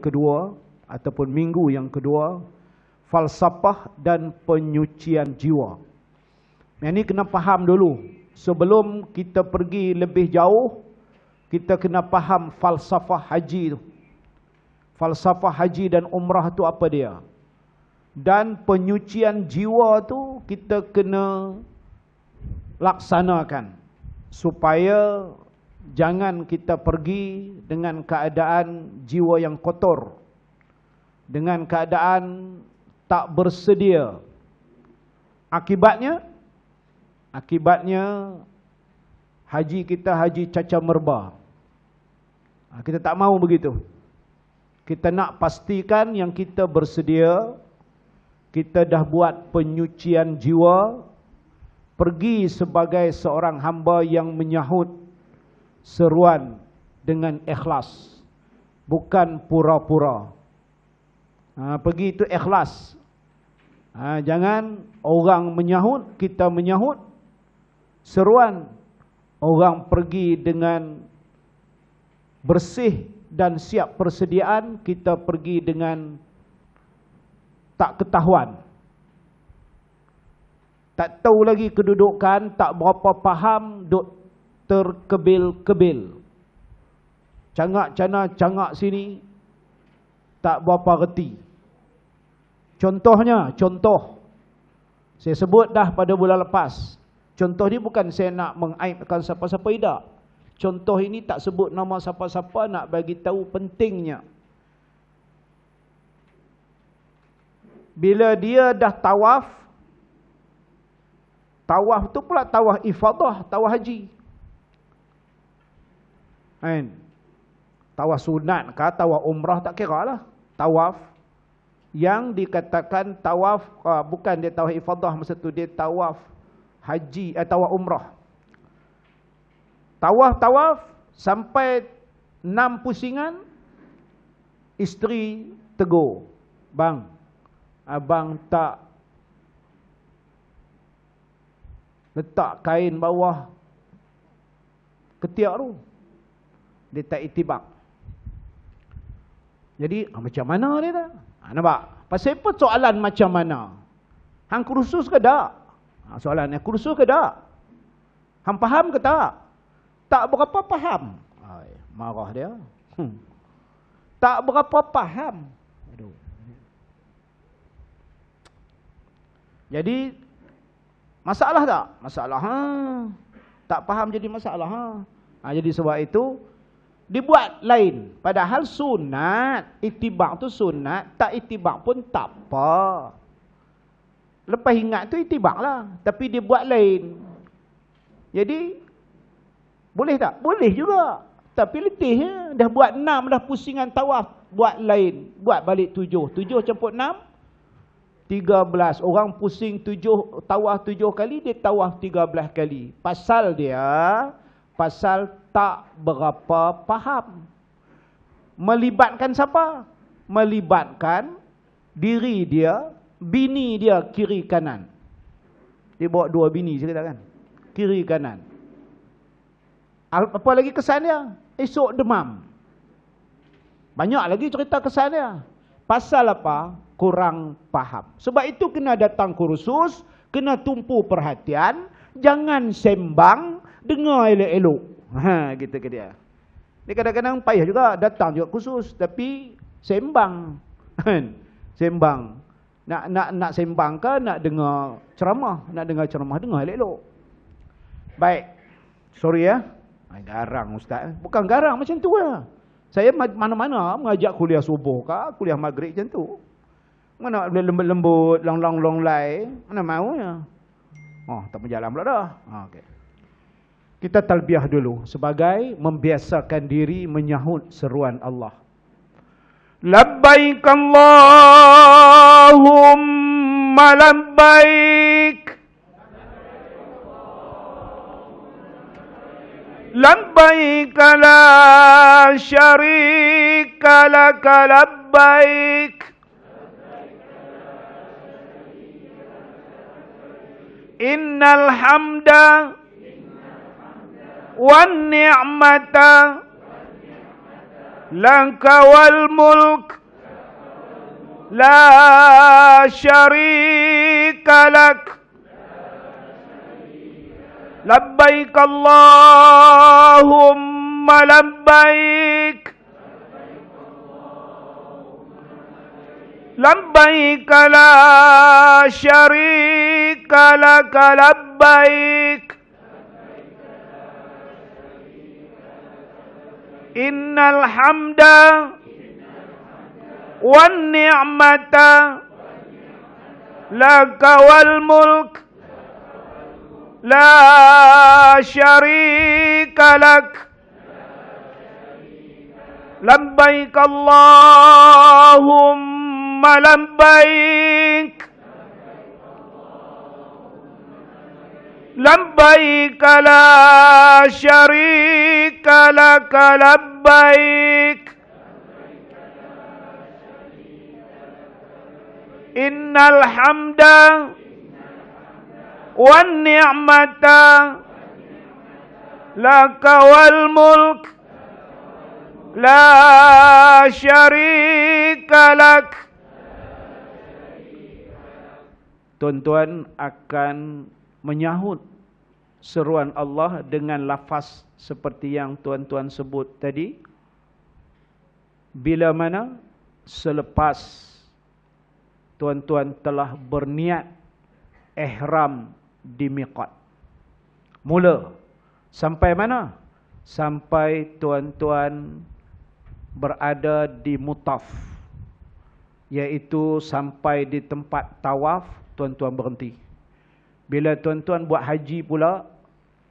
kedua ataupun minggu yang kedua, falsafah dan penyucian jiwa. Yang ini kena faham dulu. Sebelum kita pergi lebih jauh, kita kena faham falsafah haji itu. Falsafah haji dan umrah itu apa dia? Dan penyucian jiwa tu kita kena laksanakan supaya jangan kita pergi dengan keadaan jiwa yang kotor, dengan keadaan tak bersedia. Akibatnya haji kita haji caca merba. Kita tak mau begitu. Kita nak pastikan yang kita bersedia, kita dah buat penyucian jiwa, pergi sebagai seorang hamba yang menyahut seruan dengan ikhlas, bukan pura-pura. Pergi itu ikhlas. Jangan orang menyahut, kita menyahut seruan. Orang pergi dengan bersih dan siap persediaan, kita pergi dengan tak ketahuan, tak tahu lagi kedudukan, tak berapa faham, duk terkebil-kebil, cangak cana, cangak sini, tak berapa reti. Contoh saya sebut dah pada bulan lepas. Contoh ni bukan saya nak mengaibkan siapa-siapa, tidak. Contoh ini tak sebut nama siapa-siapa, nak bagi tahu pentingnya. Bila dia dah tawaf, tawaf tu pula tawaf ifadah, tawaf haji. Tawaf sunat ke tawaf umrah tak kira lah. Tawaf yang dikatakan tawaf, bukan dia tawaf ifadah, masa tu dia tawaf haji, tawaf umrah. Tawaf sampai 6 pusingan, isteri tegur, bang, abang tak letak kain bawah ketiak tu, dia tak itibak. Jadi macam mana dia tak? Nampak? Pasal apa soalan macam mana? Hang kursus ke tak? Soalannya kursus ke tak? Hang faham ke tak? Tak berapa faham. Marah dia. Tak berapa faham. Aduh. Jadi masalah tak? Masalah. Tak faham jadi masalah. Jadi sebab itu dibuat lain. Padahal sunat, itibak tu sunat, tak itibak pun tak apa. Lepas ingat tu itibak lah. Tapi dia buat lain. Jadi boleh tak? Boleh juga. Tapi letihnya dah buat 6 dah pusingan tawaf, buat lain. Buat balik 7. 7 campur 6, 13. Orang pusing 7, tawaf 7 kali, dia tawaf 13 kali. Pasal dia, pasal tak berapa faham. Melibatkan siapa? Melibatkan diri dia, bini dia kiri kanan. Dia bawa 2 bini cerita kan? Kiri kanan. Apa lagi kesan dia? Esok demam. Banyak lagi cerita kesan dia. Pasal apa? Kurang faham. Sebab itu kena datang kursus, kena tumpu perhatian, jangan sembang, dengar elok-elok. Gitu ke dia. Dia kadang-kadang payah juga, datang juga kursus, tapi sembang. Sembang. Nak sembang ke, nak dengar ceramah? Nak dengar ceramah, dengar elok-elok. Baik. Sorry ya. Garang ustaz. Bukan garang macam tu lah. Saya mana-mana mengajak kuliah subuh ke, kuliah maghrib macam tu. Mana boleh lembut-lembut, long lay, mana maunya. Tak berjalan pula dah. Okay. Kita talbiah dulu sebagai membiasakan diri menyahut seruan Allah. Labbaik Allahumma labbaik. Labbaik la syarika laka labbaik. Innal hamda wan ni'mata laka wal mulk la syarika lak. Labbaik Allahumma labbaik. Labbaik la syarika lak labbaik. Innal hamda wan ni'mata laka wal mulk la syarika lak. Labbaik Allahumma labbaik. Labbaik la syarika lak labbaik. Innal hamda wan ni'mata laka wal mulk la syarika lak. Tuan-tuan akan menyahut seruan Allah dengan lafaz seperti yang tuan-tuan sebut tadi. Bila mana? Selepas tuan-tuan telah berniat ihram di miqat. Mula. Sampai mana? Sampai tuan-tuan berada di mutaf. Iaitu sampai di tempat tawaf, tuan-tuan berhenti. Bila tuan-tuan buat haji pula,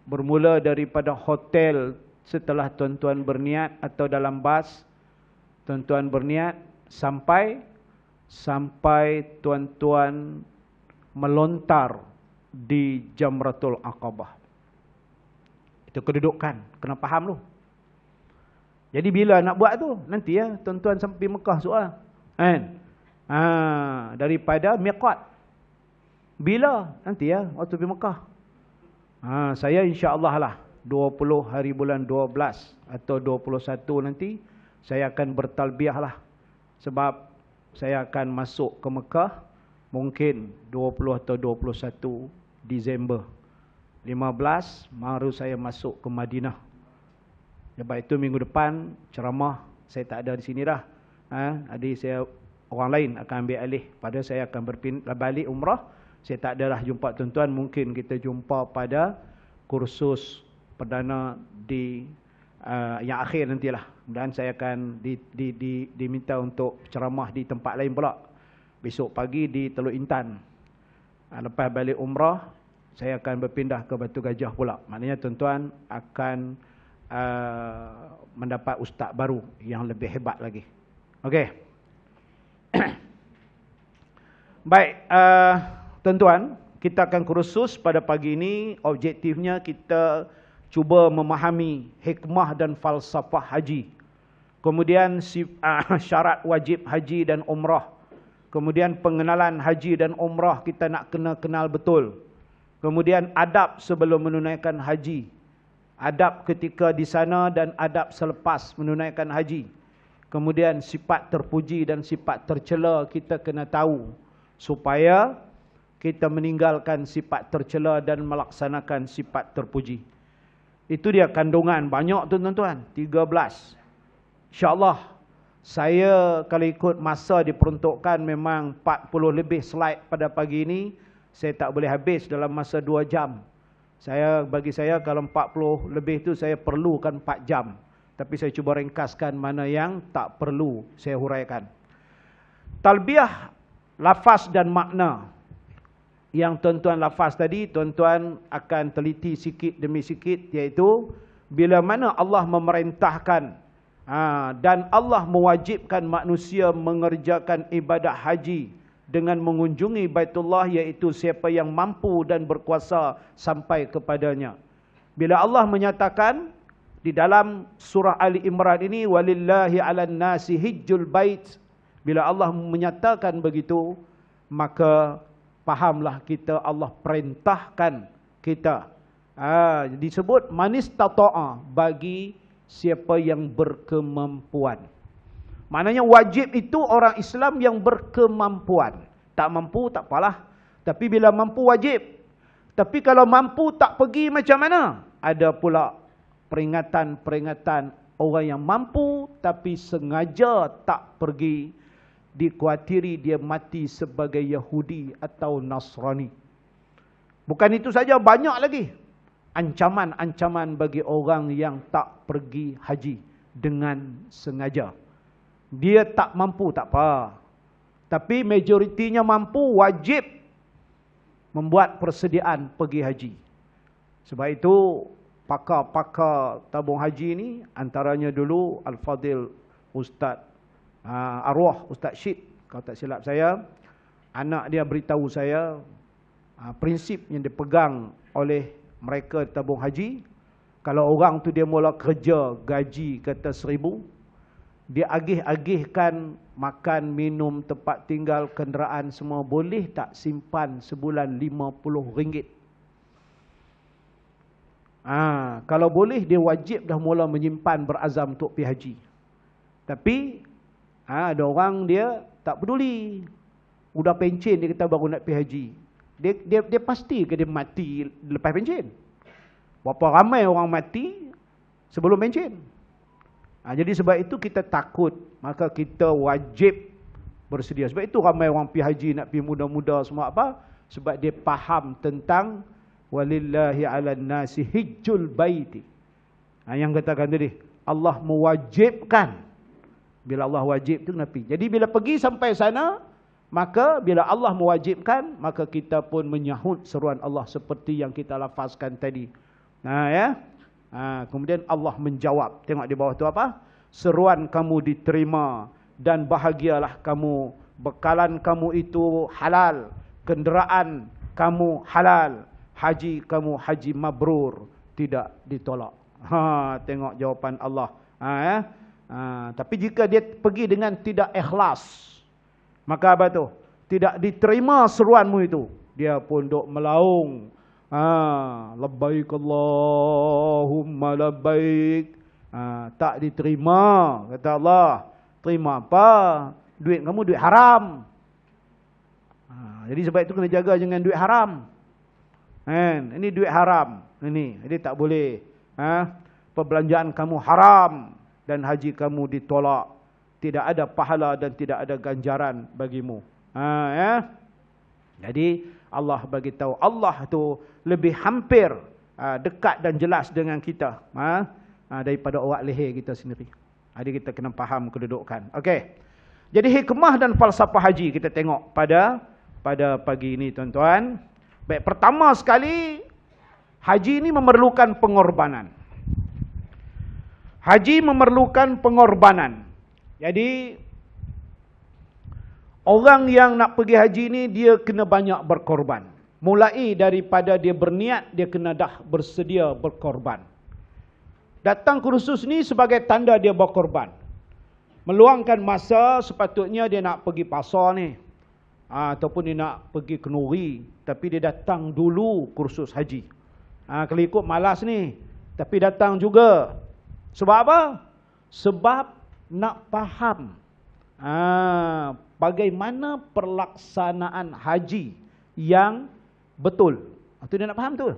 bermula daripada hotel setelah tuan-tuan berniat atau dalam bas, tuan-tuan berniat sampai tuan-tuan melontar di Jamratul Aqabah. Itu kedudukan, kena faham tu. Jadi bila nak buat tu, nanti ya tuan-tuan sampai Mekah soal. Kan? Daripada miqat. Bila? Nanti ya, waktu pergi Mekah. Saya insya-Allah lah 20 hari bulan 12 atau 21 nanti saya akan bertalbiah lah. Sebab saya akan masuk ke Mekah mungkin 20 atau 21 Disember. 15 baru saya masuk ke Madinah. Sebab itu minggu depan ceramah saya tak ada di sini dah. Adik saya orang lain akan ambil alih. Pada saya akan balik umrah. Saya tak adalah jumpa tuan-tuan. Mungkin kita jumpa pada kursus perdana di yang akhir nantilah. Dan saya akan diminta untuk ceramah di tempat lain pula. Besok pagi di Teluk Intan. Lepas balik umrah, saya akan berpindah ke Batu Gajah pula. Maknanya tuan-tuan akan mendapat ustaz baru yang lebih hebat lagi. Okey. Baik, tuan-tuan, kita akan kursus pada pagi ini. Objektifnya kita cuba memahami hikmah dan falsafah haji. Kemudian syarat wajib haji dan umrah. Kemudian pengenalan haji dan umrah kita nak kena kenal betul. Kemudian adab sebelum menunaikan haji. Adab ketika di sana dan adab selepas menunaikan haji. Kemudian sifat terpuji dan sifat tercela kita kena tahu. Supaya kita meninggalkan sifat tercela dan melaksanakan sifat terpuji. Itu dia kandungan banyak tuan-tuan. 13. InsyaAllah saya kalau ikut masa diperuntukkan memang 40 lebih slide pada pagi ini. Saya tak boleh habis dalam masa 2 jam. Bagi saya kalau 40 lebih tu saya perlukan 4 jam. Tapi saya cuba ringkaskan mana yang tak perlu saya huraikan. Talbiah, lafaz dan makna. Yang tuan-tuan lafaz tadi, tuan-tuan akan teliti sikit demi sikit. Iaitu, bila mana Allah memerintahkan dan Allah mewajibkan manusia mengerjakan ibadat haji dengan mengunjungi Baitullah, iaitu siapa yang mampu dan berkuasa sampai kepadanya. Bila Allah menyatakan di dalam surah Ali Imran ini, walillahi 'alan nasi hijjul bait. Bila Allah menyatakan begitu, maka fahamlah kita Allah perintahkan kita. Disebut manistata'a, bagi siapa yang berkemampuan. Maknanya wajib itu orang Islam yang berkemampuan. Tak mampu tak apalah. Tapi bila mampu wajib. Tapi kalau mampu tak pergi macam mana? Ada pula peringatan-peringatan orang yang mampu tapi sengaja tak pergi. Dikuatiri dia mati sebagai Yahudi atau Nasrani. Bukan itu saja, banyak lagi ancaman-ancaman bagi orang yang tak pergi haji dengan sengaja. Dia tak mampu, tak apa. Tapi majoritinya mampu, wajib membuat persediaan pergi haji. Sebab itu, pakar-pakar tabung haji ni, antaranya dulu Al-Fadhil Ustaz Arwah, Ustaz Syed, kalau tak silap saya, anak dia beritahu saya, prinsip yang dipegang oleh mereka tabung haji, kalau orang tu dia mula kerja, gaji kata 1,000, dia agih-agihkan makan, minum, tempat tinggal, kenderaan semua, boleh tak simpan sebulan RM50? Kalau boleh, dia wajib dah mula menyimpan, berazam untuk pergi haji. Tapi ada orang dia tak peduli, udah pencen dia kata baru nak pergi haji. Dia pasti ke dia mati lepas pencen? Berapa ramai orang mati sebelum pencen? Jadi sebab itu kita takut, maka kita wajib bersedia. Sebab itu ramai orang pergi haji, nak pergi muda-muda semua apa? Sebab dia faham tentang walillahi 'alan nasi hijjul baiti. Yang katakan tadi, Allah mewajibkan. Bila Allah wajib tu Nabi. Jadi bila pergi sampai sana, maka bila Allah mewajibkan, maka kita pun menyahut seruan Allah seperti yang kita lafazkan tadi. Kemudian Allah menjawab. Tengok di bawah tu apa? Seruan kamu diterima dan bahagialah kamu. Bekalan kamu itu halal. Kenderaan kamu halal. Haji kamu haji mabrur. Tidak ditolak. Tengok jawapan Allah. Tapi jika dia pergi dengan tidak ikhlas, maka apa tu? Tidak diterima seruanmu itu. Dia pun duk melaung. Labbaik Allahumma labbaik. Tak diterima, kata Allah. Terima apa? Duit kamu duit haram. Jadi sebab itu kena jaga jangan duit haram. Ini duit haram. Jadi tak boleh. Perbelanjaan kamu haram dan haji kamu ditolak. Tidak ada pahala dan tidak ada ganjaran bagimu. Jadi Allah bagi tahu, Allah tu lebih hampir dekat dan jelas dengan kita daripada awak leher kita sendiri. Jadi kita kena faham kedudukan. Okey. Jadi hikmah dan falsafah haji kita tengok pada pagi ini tuan-tuan. Baik, pertama sekali, haji ini memerlukan pengorbanan. Haji memerlukan pengorbanan. Jadi orang yang nak pergi haji ni dia kena banyak berkorban. Mulai daripada dia berniat, dia kena dah bersedia berkorban. Datang kursus ni sebagai tanda dia berkorban. Meluangkan masa, sepatutnya dia nak pergi pasar ni. Ataupun dia nak pergi kenuri. Tapi dia datang dulu kursus haji. Kalau ikut malas ni. Tapi datang juga. Sebab apa? Sebab nak faham bagaimana pelaksanaan haji yang betul. Itu dia nak faham tu.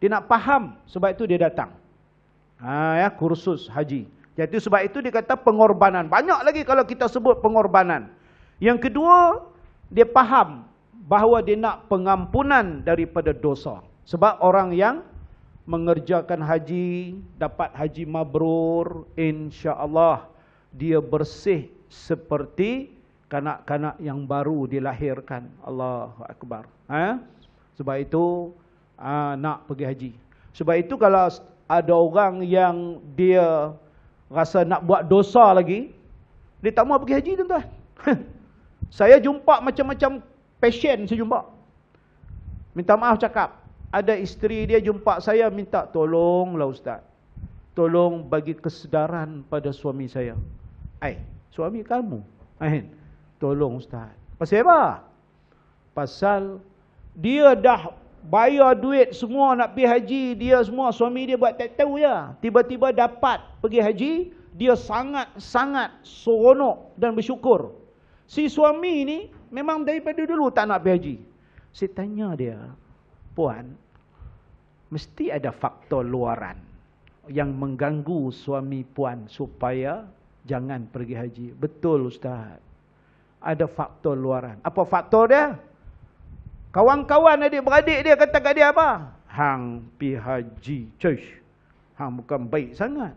Dia nak faham, sebab itu dia datang. Kursus haji. Jadi sebab itu dia kata pengorbanan. Banyak lagi kalau kita sebut pengorbanan. Yang kedua, dia faham bahawa dia nak pengampunan daripada dosa. Sebab orang yang mengerjakan haji, dapat haji mabrur, insya-Allah dia bersih seperti kanak-kanak yang baru dilahirkan. Allahu Akbar. Sebab itu nak pergi haji. Sebab itu kalau ada orang yang dia rasa nak buat dosa lagi, dia tak mau pergi haji tuan-tuan. Saya jumpa macam-macam pasien saya jumpa. Minta maaf cakap. Ada isteri dia jumpa saya minta tolonglah Ustaz. Tolong bagi kesedaran pada suami saya. Suami kamu. Tolong Ustaz. Pasal apa? Pasal dia dah bayar duit semua nak pergi haji, dia semua, suami dia buat tak tahu ya. Tiba-tiba dapat pergi haji, dia sangat-sangat seronok dan bersyukur. Si suami ni memang daripada dulu tak nak pergi haji. Saya tanya dia, puan, mesti ada faktor luaran yang mengganggu suami puan supaya jangan pergi haji. Betul Ustaz. Ada faktor luaran. Apa faktor dia? Kawan-kawan adik-beradik dia kata kat dia apa? Hang pi haji. Cuish. Hang bukan baik sangat.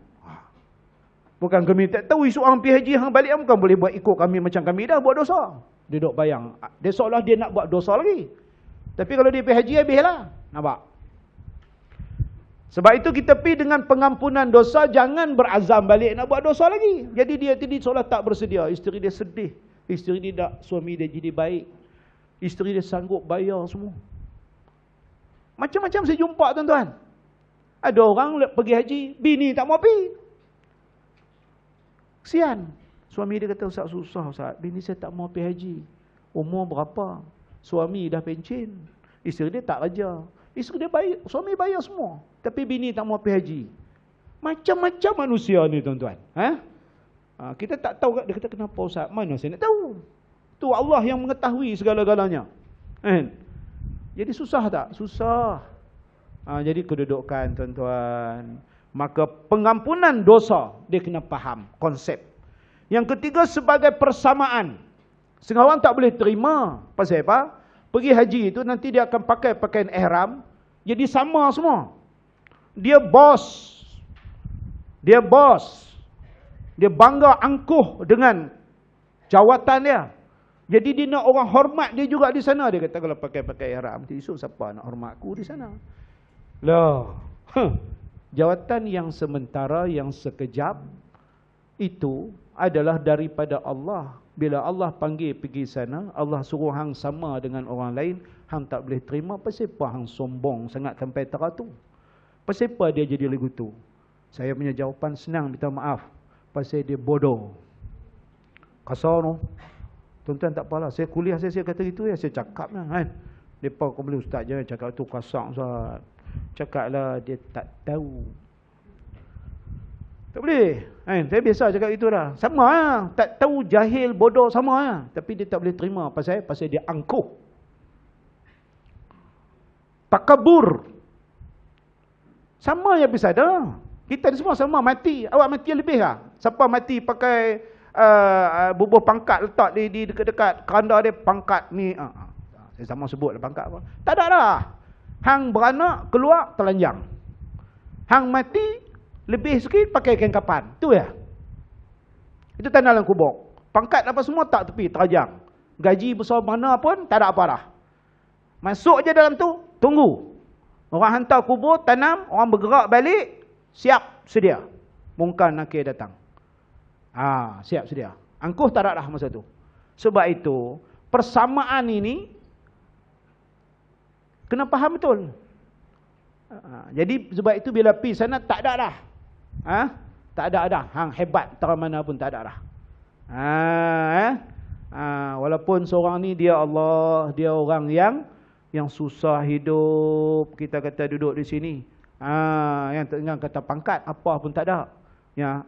Bukan kami tak tahu isu hang pi haji, hang balik bukan boleh buat ikut kami macam kami dah buat dosa. Dia duk bayang. Dia seolah dia nak buat dosa lagi. Tapi kalau dia pi haji habislah. Nampak? Sebab itu kita pergi dengan pengampunan dosa, jangan berazam balik nak buat dosa lagi. Jadi dia tadi seolah tak bersedia. Isteri dia sedih. Isteri dia tak, suami dia jadi baik. Isteri dia sanggup bayar semua. Macam-macam saya jumpa tuan-tuan. Ada orang pergi haji, bini tak mau pergi. Kesian. Suami dia kata, Ustaz susah Ustaz. Bini saya tak mau pergi haji. Umur berapa? Suami dah pencen. Isteri dia tak kerja. Isteri dia bayar, suami bayar semua. Tapi bini tak mau pergi haji. Macam-macam manusia ni tuan-tuan. Kita tak tahu, dia kata kenapa Ustaz? Mana saya nak tahu? Tu Allah yang mengetahui segala-galanya. Jadi susah tak? Susah. Jadi kedudukan tuan-tuan. Maka pengampunan dosa, dia kena faham konsep. Yang ketiga sebagai persamaan. Setengah orang tak boleh terima. Pasal apa? Pergi haji itu nanti dia akan pakai pakaian ihram. Jadi sama semua. Dia bos. Dia bos. Dia bangga angkuh dengan jawatan dia. Jadi dia nak orang hormat dia juga di sana. Dia kata kalau pakai ihram, esok siapa nak hormat aku di sana? Lah. Jawatan yang sementara, yang sekejap, itu adalah daripada Allah. Bila Allah panggil pergi sana, Allah suruh hang sama dengan orang lain, hang tak boleh terima. Pasal apa hang sombong sangat sampai teratur? Pasal apa dia jadi lagu tu? Saya punya jawapan senang, minta maaf. Pasal dia bodoh. Kasar no. Tuan-tuan tak apalah. Saya kuliah saya kata gitu ya, saya cakap lah kan. Depa kau boleh ustaz jangan cakap tu kasar Ustaz. Cakaplah dia tak tahu. Tak boleh. Saya biasa cakap itu dah. Sama lah. Tak tahu, jahil, bodoh, sama lah. Tapi dia tak boleh terima. Pasal dia angkuh. Takabur. Sama yang bisa dah. Kita ni semua sama mati. Awak mati lebih lah. Siapa mati pakai bubuh pangkat letak di dekat-dekat keranda dia pangkat ni. Saya sama sebut lah pangkat apa. Tak ada dah. Hang beranak, keluar, telanjang. Hang mati, lebih sikit, pakai kain kapan. Itu ya. Itu tanda dalam kubur. Pangkat apa semua tak tepi, terajang. Gaji besar mana pun, tak ada apa dah. Masuk je dalam tu, tunggu. Orang hantar kubur, tanam, orang bergerak balik, siap, sedia. Mungkar nakir datang. Siap, sedia. Angkuh tak ada dah masa tu. Sebab itu, persamaan ini, kena faham betul. Jadi sebab itu bila pergi sana tak ada dah. Tak ada dah. Hang hebat tera mana pun tak ada dah. Walaupun seorang ni dia Allah, dia orang yang susah hidup, kita kata duduk di sini. Yang kata pangkat apa pun tak ada. Ya.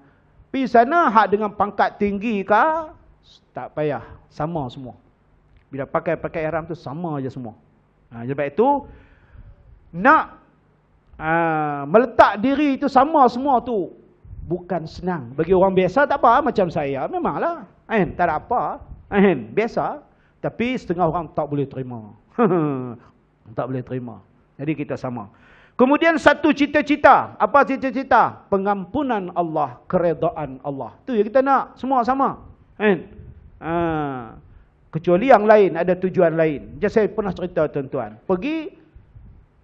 Pergi sana hak dengan pangkat tinggi ke tak payah, sama semua. Bila pakai ihram tu sama aja semua. Sebab itu nak meletak diri itu sama semua tu bukan senang. Bagi orang biasa tak apa, macam saya memanglah. Tak ada apa. Biasa. Tapi setengah orang tak boleh terima. Tak boleh terima. Jadi kita sama. Kemudian satu cita-cita. Apa cita-cita? Pengampunan Allah, keredaan Allah. Tu yang kita nak. Semua sama. Kecuali yang lain, ada tujuan lain. Jadi saya pernah cerita tuan-tuan. Pergi,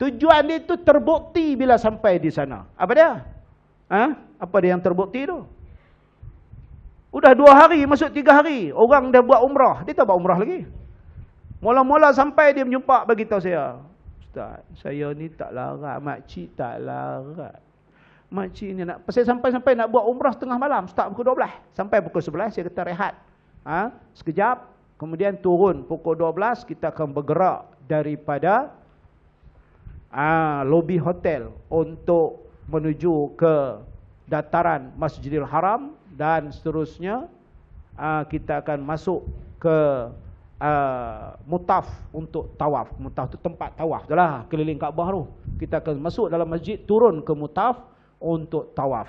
tujuan dia itu terbukti bila sampai di sana. Apa dia? Apa dia yang terbukti tu? Udah 2 hari, masuk 3 hari. Orang dah buat umrah. Dia tak buat umrah lagi. Mula-mula sampai dia menjumpa, beritahu saya. Ustaz, saya ni tak larat. Makcik tak larat. Makcik ni nak, pasal sampai nak buat umrah tengah malam. Start pukul 12. Sampai pukul 11, saya kata rehat. Sekejap. Kemudian turun pukul 12, kita akan bergerak daripada lobi hotel untuk menuju ke dataran Masjidil Haram dan seterusnya. Kita akan masuk ke Mutaf untuk tawaf. Mutaf tu tempat tawaf itulah, keliling Kaabah tu. Kita akan masuk dalam masjid, turun ke Mutaf untuk tawaf.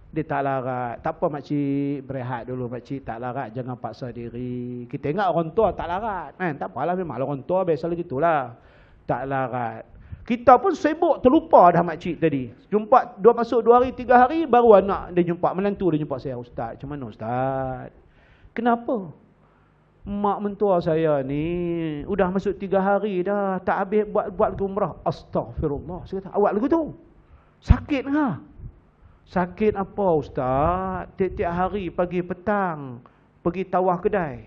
Dia tak larat. Tak apa makcik, berehat dulu makcik, tak larat, jangan paksa diri. Kita ingat orang tua tak larat kan? Tak apalah, memanglah orang tua biasa gitulah. Tak larat. Kita pun sibuk, terlupa dah makcik tadi. Jumpa masuk 2 hari 3 hari baru anak dia jumpa, menantu dia jumpa saya. Ustaz, macam mana ustaz? Kenapa? Mak mentua saya ni udah masuk 3 hari dah, tak habis buat umrah. Astagfirullah. Saya kata, awak lagu tu sakit ke? Sakit apa ustaz? Tiap-tiap hari pagi petang pergi tawaf kedai,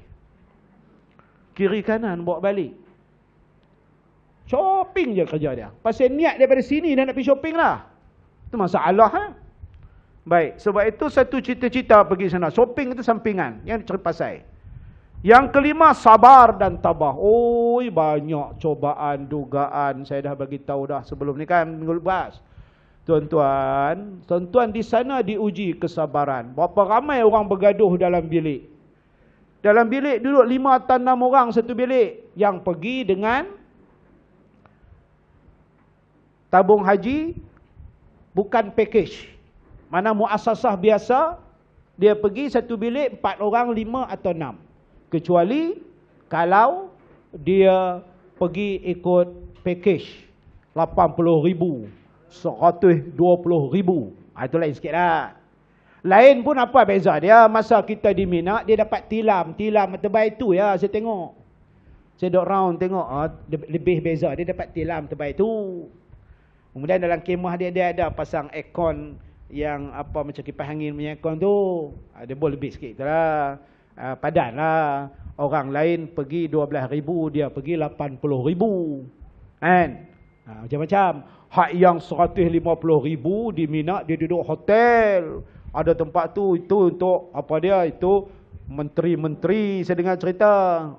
kiri kanan bawa balik. Shopping je kerja dia. Pasal niat daripada sini dah nak pergi shopping lah. Itu masalah ha? Baik, sebab itu satu cita-cita pergi sana. Shopping itu sampingan yang dicari pasal. Yang kelima, sabar dan tabah. Oi, banyak cobaan, dugaan. Saya dah bagi tahu dah sebelum ni kan, minggu lepas. Tuan-tuan di sana diuji kesabaran. Berapa ramai orang bergaduh dalam bilik. Dalam bilik duduk 5 atau 6 orang satu bilik. Yang pergi dengan tabung haji, bukan package. Mana muasasah biasa, dia pergi satu bilik 4 orang, 5 atau 6. Kecuali kalau dia pergi ikut package 80,000, 120,000. Itu lain sikit lah. Lain pun apa beza dia. Masa kita di Mina, dia dapat tilam terbaik tu ya, saya tengok. Saya duduk round tengok, lebih beza. Dia dapat tilam terbaik tu. Kemudian dalam kemah dia ada pasang aircon yang apa macam kipas angin punya aircon tu. Dia boleh lebih sikit lah. Padan lah. Orang lain pergi 12,000, dia pergi 80,000. Kan? Macam-macam. Hak yang 150,000 di Mina, dia duduk hotel. Ada tempat tu, itu untuk apa dia? Itu menteri-menteri, saya dengar cerita.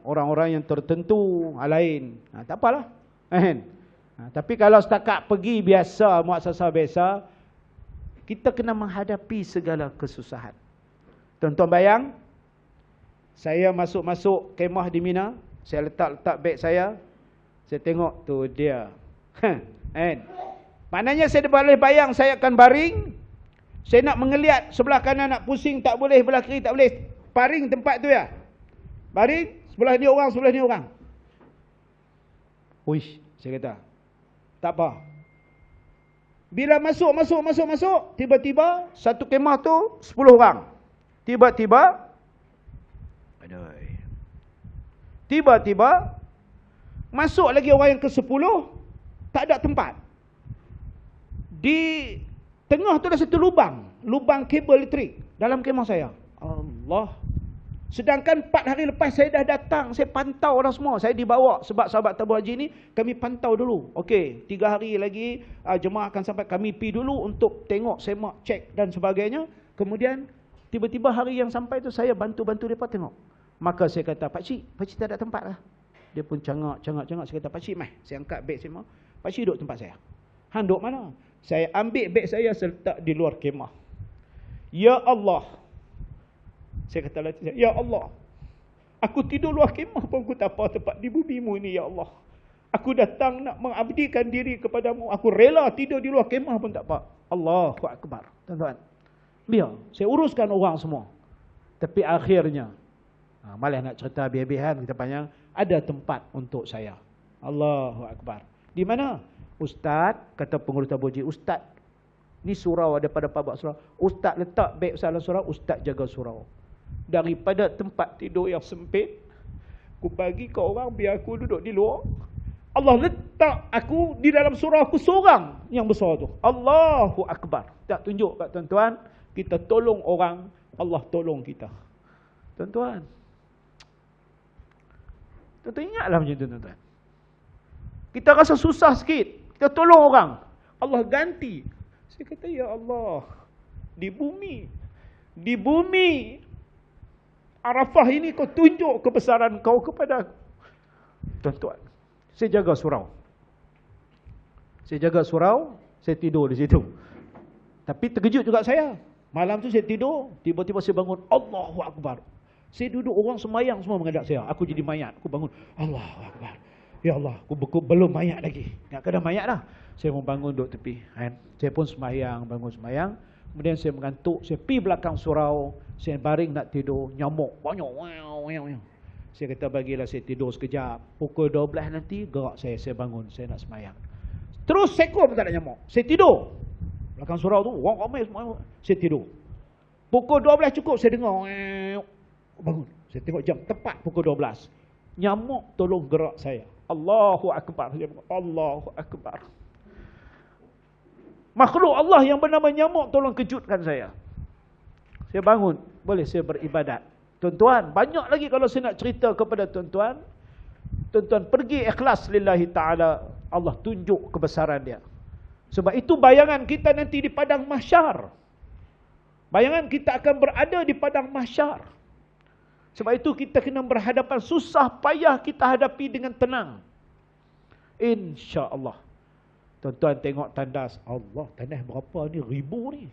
Orang-orang yang tertentu, lain. Tak apalah. Kan? Tapi kalau setakat pergi biasa, muasasah biasa, kita kena menghadapi segala kesusahan. Tuan-tuan bayang, saya masuk kemah di Mina, saya letak beg saya tengok tu dia. Kan? Maknanya saya boleh bayang saya akan baring, saya nak mengeliat sebelah kanan nak pusing tak boleh, sebelah kiri tak boleh. Baring tempat tu ya. Baring, sebelah ni orang, sebelah ni orang. Uish, saya kata, tak apa. Bila masuk, tiba-tiba satu kemah tu 10 orang. Tiba-tiba masuk lagi orang yang ke-10, tak ada tempat. Di tengah tu ada satu lubang kabel elektrik dalam kemah saya. Allah. Sedangkan 4 hari lepas saya dah datang, saya pantau dah semua. Saya dibawa sebab sahabat tabung haji ni, kami pantau dulu. Okey, 3 hari lagi jemaah akan sampai, kami pergi dulu untuk tengok, semak, cek dan sebagainya. Kemudian tiba-tiba hari yang sampai tu saya bantu-bantu mereka tengok. Maka saya kata, Pakcik tak ada tempat lah. Dia pun cangak. Saya kata, Pakcik mai, saya angkat beg saya mau. Pakcik duduk tempat saya. Han duduk mana? Saya ambil beg saya letak di luar kemah. Ya Allah. Saya kata, ya Allah, aku tidur luar kemah pun aku tak apa tempat di bumimu ni, ya Allah. Aku datang nak mengabdikan diri kepadamu. Aku rela tidur di luar kemah pun tak apa. Allahu Akbar. Tuan-tuan, biar saya uruskan orang semua. Tapi akhirnya, malah nak cerita biar-biaran, kita panjang, ada tempat untuk saya. Allahu Akbar. Di mana? Ustaz, kata pengurus tabung haji, Ustaz, ni surau daripada pabak surau. Ustaz letak beg salah surau, Ustaz jaga surau. Daripada tempat tidur yang sempit, aku bagi ke orang biar aku duduk di luar. Allah letak aku di dalam surau aku seorang yang besar tu. Allahu Akbar. Tak tunjuk kat tuan-tuan, kita tolong orang, Allah tolong kita. Tuan-tuan, tuan-tuan ingatlah macam tu tuan-tuan. Kita rasa susah sikit, kita tolong orang, Allah ganti. Saya kata, ya Allah, di bumi Arafah ini kau tunjuk kebesaran kau kepada aku. Tuan-tuan, saya jaga surau. Saya jaga surau, saya tidur di situ. Tapi terkejut juga saya. Malam tu saya tidur, tiba-tiba saya bangun, Allahu Akbar. Saya duduk, orang semayang semua menghadap saya. Aku jadi mayat, aku bangun, Allahu Akbar. Ya Allah, aku belum mayat lagi. Tak kena mayat dah. Saya mau bangun duduk tepi. Kan? Saya pun semayang, bangun semayang. Kemudian saya mengantuk, saya pergi belakang surau. Saya baring nak tidur, nyamuk banyak. Saya kata bagilah saya tidur sekejap. Pukul 12 nanti, gerak saya bangun, saya nak semayang. Terus seekor pun tak ada nyamuk. Saya tidur. Belakang surau tu, orang ramai semua. Saya tidur. Pukul 12 cukup, saya dengar. Bangun. Saya tengok jam, tepat pukul 12. Nyamuk tolong gerak saya. Allahu Akbar. Allahu Akbar. Makhluk Allah yang bernama nyamuk tolong kejutkan saya. Saya bangun. Boleh saya beribadat. Tuan-tuan, banyak lagi kalau saya nak cerita kepada tuan-tuan. Tuan-tuan pergi ikhlas lillahi ta'ala. Allah tunjuk kebesaran dia. Sebab itu bayangan kita nanti di padang mahsyar. Bayangan kita akan berada di padang mahsyar. Sebab itu kita kena berhadapan, susah payah kita hadapi dengan tenang. InsyaAllah. Tuan-tuan tengok tandas. Allah, tandas berapa ni? 1000 ni.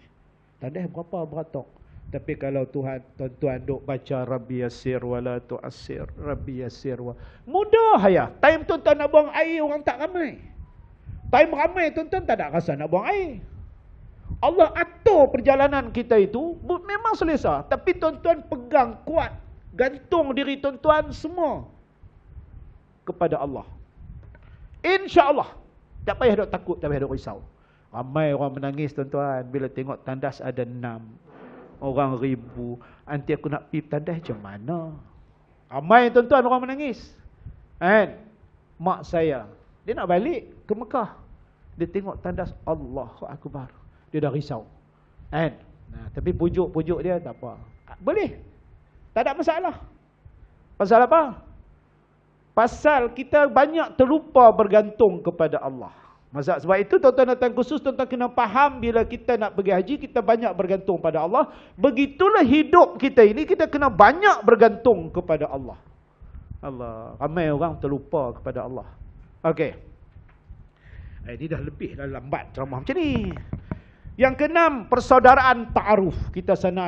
Tandas berapa beratok? Tapi kalau tuan-tuan duk baca Rabbi Yassir wa la tu'assir. Rabbi Yassir wa... Mudah ya. Time tuan-tuan nak buang air, orang tak ramai. Time ramai tuan-tuan tak ada rasa nak buang air. Allah atur perjalanan kita itu, memang selesa. Tapi tuan-tuan pegang kuat. Gantung diri tuan-tuan semua kepada Allah. InsyaAllah. Tak payah duk takut, tak payah duk risau. Ramai orang menangis tuan-tuan bila tengok tandas ada 6 orang 1000. Nanti aku nak pergi tandas macam mana? Ramai tuan-tuan orang menangis. Kan? Mak saya, dia nak balik ke Mekah. Dia tengok tandas, Allahu Akbar. Dia dah risau. Kan? Nah, tapi pujuk-pujuk dia tak apa. Boleh. Tak ada masalah. Pasal apa? Pasal kita banyak terlupa bergantung kepada Allah. Sebab itu tuan-tuan datang khusus, tuan-tuan kena faham bila kita nak pergi haji, kita banyak bergantung pada Allah. Begitulah hidup kita ini, kita kena banyak bergantung kepada Allah. Allah. Ramai orang terlupa kepada Allah. Okey. Ini dah lebih, dah lambat ceramah macam ni. Yang keenam, persaudaraan ta'aruf. Kita sana